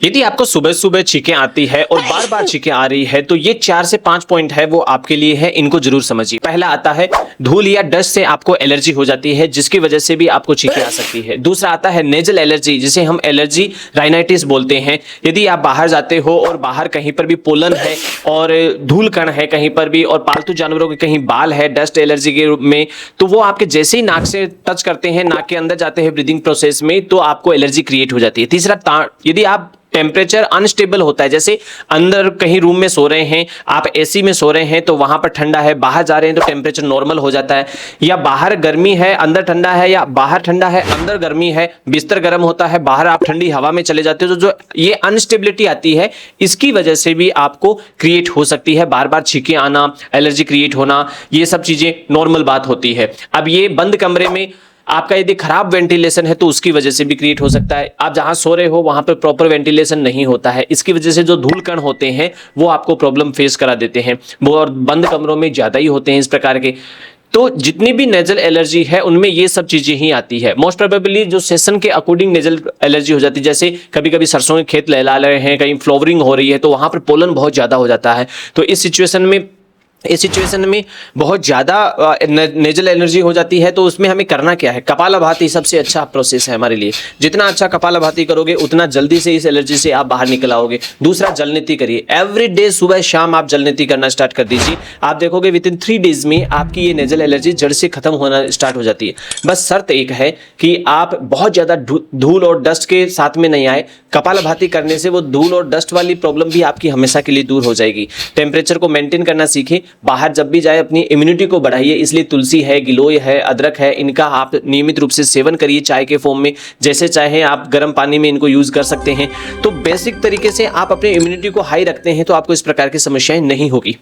यदि आपको सुबह सुबह छींकें आती है और बार बार छींकें आ रही है तो ये 4 से 5 पॉइंट है वो आपके लिए है, इनको जरूर समझिए। पहला आता है धूल या डस्ट से आपको एलर्जी हो जाती है जिसकी वजह से भी आपको छींकें आ सकती है। दूसरा आता है नेजल एलर्जी, जिसे हम एलर्जी राइनाइटिस बोलते हैं। यदि आप बाहर जाते हो और बाहर कहीं पर भी पोलन है और धूल कण है कहीं पर भी और पालतू जानवरों के कहीं बाल है डस्ट एलर्जी के रूप में, तो वो आपके जैसे ही नाक से टच करते हैं, नाक के अंदर जाते हैं ब्रीदिंग प्रोसेस में, तो आपको एलर्जी क्रिएट हो जाती है। तीसरा, यदि आप टेम्परेचर अनस्टेबल होता है, जैसे अंदर कहीं रूम में सो रहे हैं, आप एसी में सो रहे हैं तो वहां पर ठंडा है, बाहर जा रहे हैं तो टेम्परेचर नॉर्मल हो जाता है, या बाहर गर्मी है अंदर ठंडा है, या बाहर ठंडा है अंदर गर्मी है, बिस्तर गर्म होता है बाहर आप ठंडी हवा में चले जाते हो, तो जो ये अनस्टेबिलिटी आती है इसकी वजह से भी आपको क्रिएट हो सकती है। बार बार छींकें आना, एलर्जी क्रिएट होना, ये सब चीजें नॉर्मल बात होती है। अब ये बंद कमरे में आपका यदि खराब वेंटिलेशन है तो उसकी वजह से भी क्रिएट हो सकता है। आप जहां सो रहे हो वहां पर प्रॉपर वेंटिलेशन नहीं होता है, इसकी वजह से जो धूल कण होते हैं वो आपको प्रॉब्लम फेस करा देते हैं, वो और बंद कमरों में ज्यादा ही होते हैं इस प्रकार के। तो जितनी भी नेजल एलर्जी है उनमें ये सब चीजें ही आती है। मोस्ट प्रोबेबली जो सेशन के अकॉर्डिंग नेजल एलर्जी हो जाती है, जैसे कभी कभी सरसों के खेत लहला रहे हैं, कहीं फ्लावरिंग हो रही है तो वहां पर पोलन बहुत ज्यादा हो जाता है, तो इस सिचुएशन में बहुत ज़्यादा नेजल एलर्जी हो जाती है। तो उसमें हमें करना क्या है, कपालभाति सबसे अच्छा प्रोसेस है हमारे लिए। जितना अच्छा कपालभाति करोगे उतना जल्दी से इस एलर्जी से आप बाहर निकल आओगे। दूसरा, जलनीति करिए। एवरी डे सुबह शाम आप जलनीति करना स्टार्ट कर दीजिए, आप देखोगे विद इन 3 डेज में आपकी ये नेजल एलर्जी जड़ से खत्म होना स्टार्ट हो जाती है। बस शर्त एक है कि आप बहुत ज़्यादा धूल और डस्ट के साथ में नहीं आए। कपालभाति करने से वो धूल और डस्ट वाली प्रॉब्लम भी आपकी हमेशा के लिए दूर हो जाएगी। टेम्परेचर को मेंटेन करना सीखिए, बाहर जब भी जाए अपनी इम्यूनिटी को बढ़ाइए, इसलिए तुलसी है, गिलोय है, अदरक है, इनका आप नियमित रूप से सेवन करिए चाय के फॉर्म में। जैसे चाहे आप गर्म पानी में इनको यूज कर सकते हैं। तो बेसिक तरीके से आप अपनी इम्यूनिटी को हाई रखते हैं तो आपको इस प्रकार की समस्याएं नहीं होगी।